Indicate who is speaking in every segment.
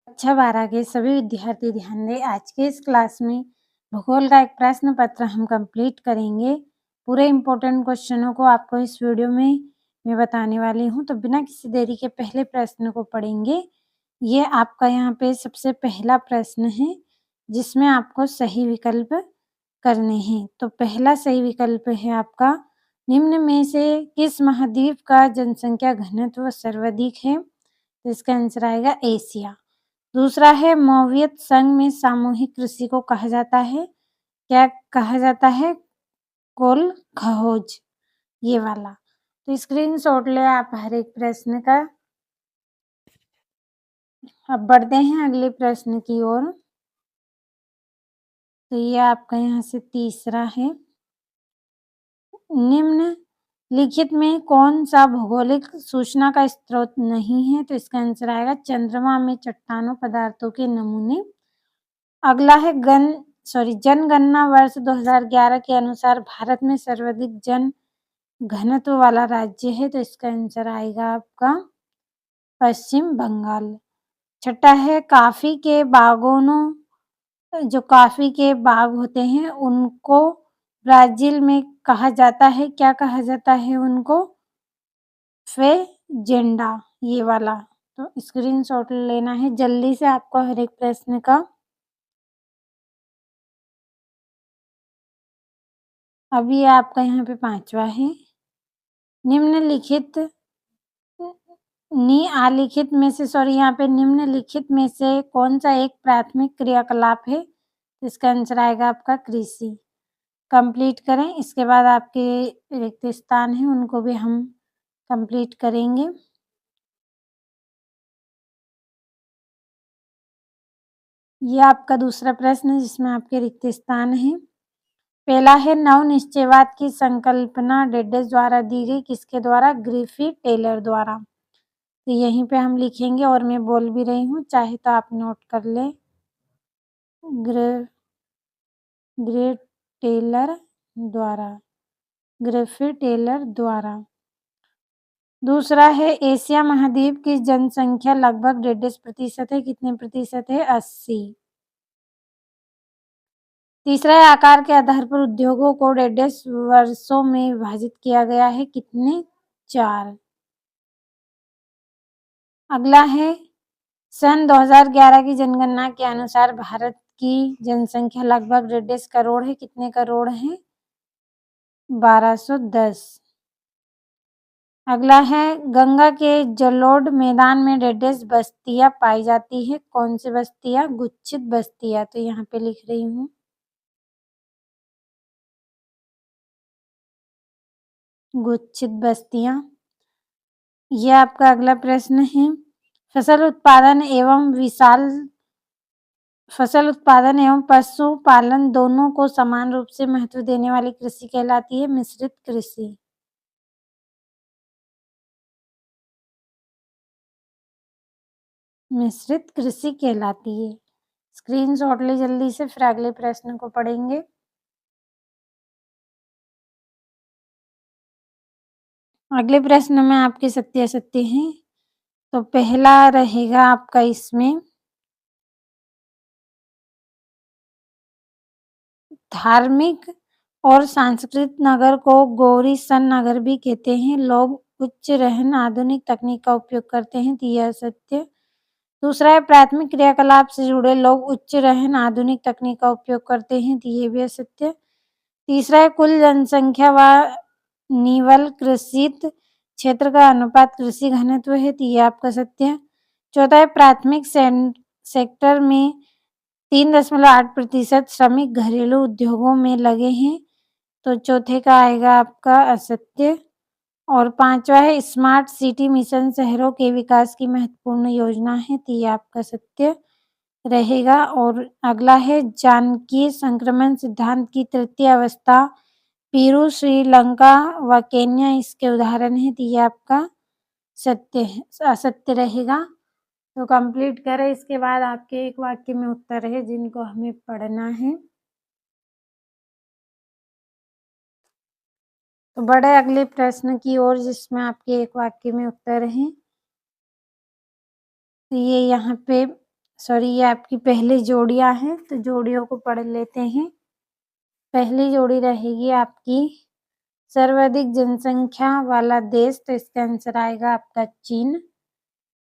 Speaker 1: कक्षा 12 के सभी विद्यार्थी ध्यान दें। आज के इस क्लास में भूगोल का एक प्रश्न पत्र हम कंप्लीट करेंगे। पूरे इंपॉर्टेंट क्वेश्चनों को आपको इस वीडियो में मैं बताने वाली हूँ। तो बिना किसी देरी के पहले प्रश्न को पढ़ेंगे। ये आपका यहाँ पे सबसे पहला प्रश्न है जिसमें आपको सही विकल्प करने हैं। तो पहला सही विकल्प है आपका, निम्न में से किस महाद्वीप का जनसंख्या घनत्व सर्वाधिक है? तो इसका आंसर आएगा एशिया। दूसरा है, सोवियत संघ में सामूहिक कृषि को कहा जाता है, क्या कहा जाता है? कोलखोज, ये वाला। तो स्क्रीनशॉट ले आप हर एक प्रश्न का। अब बढ़ते हैं अगले प्रश्न की ओर। तो ये आपका यहाँ से तीसरा है, निम्न लिखित में कौन सा भौगोलिक सूचना का स्रोत नहीं है? तो इसका आंसर आएगा चंद्रमा में चट्टानों पदार्थों के नमूने। अगला है जनगणना वर्ष 2011 के अनुसार भारत में सर्वाधिक जन घनत्व वाला राज्य है। तो इसका आंसर आएगा आपका पश्चिम बंगाल। छठा है, जो कॉफी के बाग होते हैं उनको ब्राजील में कहा जाता है, क्या कहा जाता है उनको? फेजेंडा, ये वाला। तो स्क्रीनशॉट लेना है जल्दी से आपको हर एक प्रश्न का। अभी आपका यहाँ पे पांचवा है, निम्नलिखित में से कौन सा एक प्राथमिक क्रियाकलाप है? इसका आंसर आएगा आपका कृषि। कंप्लीट करें, इसके बाद आपके रिक्त स्थान है उनको भी हम कंप्लीट करेंगे। ये आपका दूसरा प्रश्न है जिसमें आपके रिक्त स्थान है। पहला है, नव निश्चयवाद की संकल्पना डेडेस द्वारा दी गई, किसके द्वारा? ग्रिफिथ टेलर द्वारा। तो यहीं पे हम लिखेंगे और मैं बोल भी रही हूँ, चाहे तो आप नोट कर ले। ग्रिफिथ टेलर द्वारा। दूसरा है, एशिया महाद्वीप की जनसंख्या लगभग 1.5% है, कितने प्रतिशत है? 80। तीसरा है, आकार के आधार पर उद्योगों को 1.5 वर्षों में विभाजित किया गया है, कितने? 4। अगला है, सन 2011 की जनगणना के अनुसार भारत की जनसंख्या लगभग 1.5 करोड़ है, कितने करोड़ है? 1210। अगला है, गंगा के जलोढ़ मैदान में 1.5 बस्तियां पाई जाती है, कौन सी बस्तियां? गुच्छित बस्तियां। तो यहाँ पे लिख रही हूँ गुच्छित बस्तियां। यह आपका अगला प्रश्न है, फसल उत्पादन एवं पशुपालन दोनों को समान रूप से महत्व देने वाली कृषि कहलाती है, मिश्रित कृषि। मिश्रित कृषि कहलाती है। स्क्रीनशॉट ले जल्दी से, फिर अगले प्रश्न को पढ़ेंगे। अगले प्रश्न में आपके सत्य असत्य हैं। तो पहला रहेगा आपका इसमें, धार्मिक और सांस्कृतिक नगर को गौरीशन नगर भी कहते हैं। लोग उच्च रहन आधुनिक तकनीक का उपयोग करते हैं, तो यह सत्य। दूसरा है, प्राथमिक क्रियाकलाप से जुड़े लोग उच्च रहन आधुनिक तकनीक का उपयोग करते हैं, तो ये भी असत्य। तीसरा है, कुल जनसंख्या व निवल कृषित क्षेत्र का अनुपात कृषि घनत्व है, तो ये आपका सत्य। चौथा है, प्राथमिक सेक्टर में 3.8% श्रमिक घरेलू उद्योगों में लगे हैं, तो चौथे का आएगा आपका असत्य। और पांचवा है, स्मार्ट सिटी मिशन शहरों के विकास की महत्वपूर्ण योजना है, तो ये आपका सत्य रहेगा। और अगला है, जानकी संक्रमण सिद्धांत की तृतीय अवस्था पेरू, श्रीलंका व केन्या इसके उदाहरण है, तो ये आपका सत्य है, असत्य रहेगा। तो कंप्लीट करें, इसके बाद आपके एक वाक्य में उत्तर है जिनको हमें पढ़ना है। तो बढ़े अगले प्रश्न की ओर जिसमें आपके एक वाक्य में उत्तर है। तो ये यहाँ पे सॉरी ये आपकी पहली जोड़ियां हैं, तो जोड़ियों को पढ़ लेते हैं। पहली जोड़ी रहेगी आपकी सर्वाधिक जनसंख्या वाला देश, तो इसका आंसर आएगा आपका चीन।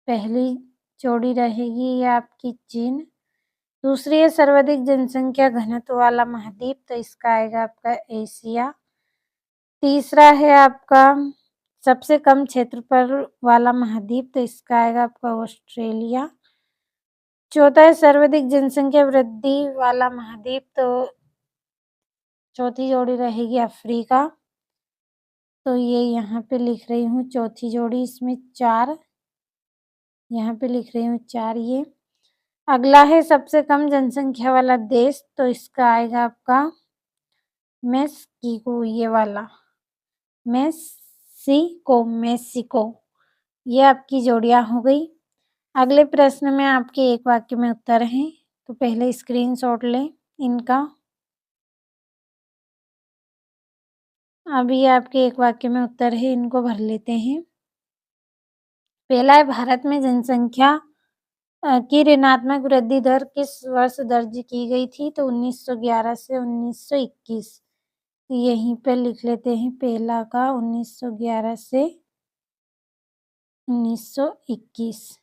Speaker 1: पहली जोड़ी रहेगी ये आपकी चीन। दूसरी है सर्वाधिक जनसंख्या घनत्व वाला महाद्वीप, तो इसका आएगा आपका एशिया। तीसरा है आपका सबसे कम क्षेत्रफल वाला महाद्वीप, तो इसका आएगा आपका ऑस्ट्रेलिया। चौथा है सर्वाधिक जनसंख्या वृद्धि वाला महाद्वीप, तो चौथी जोड़ी रहेगी अफ्रीका। तो ये यहाँ पे लिख रही हूँ चौथी जोड़ी, इसमें 4 यहाँ पे लिख रही हूँ 4 ये। अगला है सबसे कम जनसंख्या वाला देश, तो इसका आएगा आपका मेक्सिको, ये वाला मेक्सिको। ये आपकी जोड़ियां हो गई। अगले प्रश्न में आपके एक वाक्य में उत्तर हैं, तो पहले स्क्रीनशॉट लें इनका। अभी आपके एक वाक्य में उत्तर है, इनको भर लेते हैं। पहला है भारत में जनसंख्या की ऋणात्मक वृद्धि दर किस वर्ष दर्ज की गई थी, तो 1911 से 1921। तो यहीं पर लिख लेते हैं पहला का 1911 से 1921।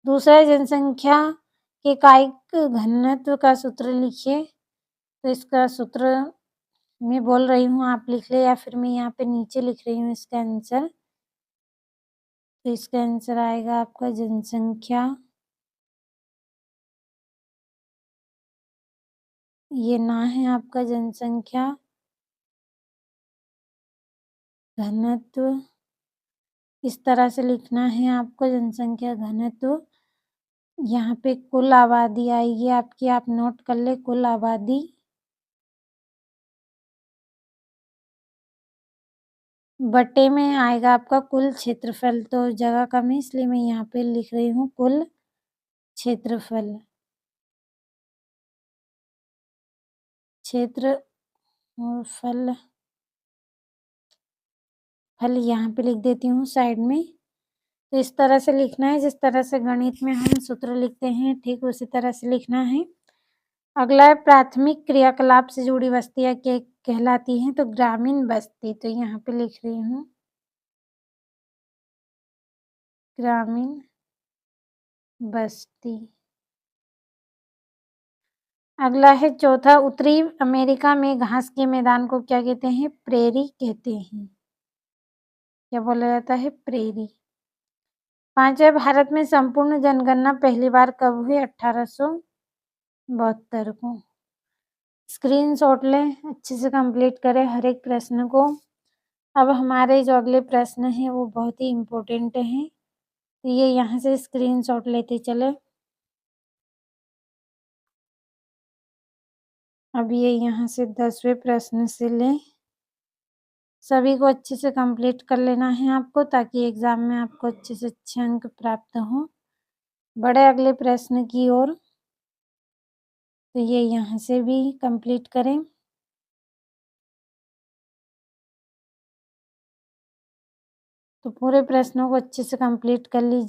Speaker 1: दूसरा जनसंख्या के कायिक घनत्व का सूत्र लिखिए, तो इसका सूत्र मैं बोल रही हूँ, आप लिख ले या फिर मैं यहाँ पे नीचे लिख रही हूँ इसका आंसर। तो इसका आंसर आएगा आपका जनसंख्या, ये ना है आपका जनसंख्या घनत्व, इस तरह से लिखना है आपको जनसंख्या घनत्व। यहाँ पे कुल आबादी आएगी आपकी, आप नोट कर ले कुल आबादी बटे में आएगा आपका कुल क्षेत्रफल। तो जगह कम है इसलिए मैं यहाँ पे लिख रही हूँ कुल क्षेत्रफल। फल यहाँ पे लिख देती हूँ साइड में। तो इस तरह से लिखना है, जिस तरह से गणित में हम सूत्र लिखते हैं ठीक उसी तरह से लिखना है। अगला है प्राथमिक क्रियाकलाप से जुड़ी बस्तियां क्या कहलाती हैं, तो ग्रामीण बस्ती। तो यहाँ पे लिख रही हूँ ग्रामीण बस्ती। अगला है चौथा, उत्तरी अमेरिका में घास के मैदान को क्या कहते हैं, प्रेरी कहते हैं। क्या बोला जाता है, प्रेरी। पांचवा, भारत में संपूर्ण जनगणना पहली बार कब हुई, 1872 को। स्क्रीनशॉट लें, अच्छे से कंप्लीट करें हर एक प्रश्न को। अब हमारे जो अगले प्रश्न हैं वो बहुत ही इम्पोर्टेंट हैं, तो ये यहाँ से स्क्रीनशॉट लेते चले। अब ये यहाँ से 10वें प्रश्न से लें, सभी को अच्छे से कंप्लीट कर लेना है आपको, ताकि एग्जाम में आपको अच्छे से अच्छे अंक प्राप्त हों। बड़े अगले प्रश्न की ओर, तो ये यहाँ से भी कंप्लीट करें। तो पूरे प्रश्नों को अच्छे से कंप्लीट कर लीजिए।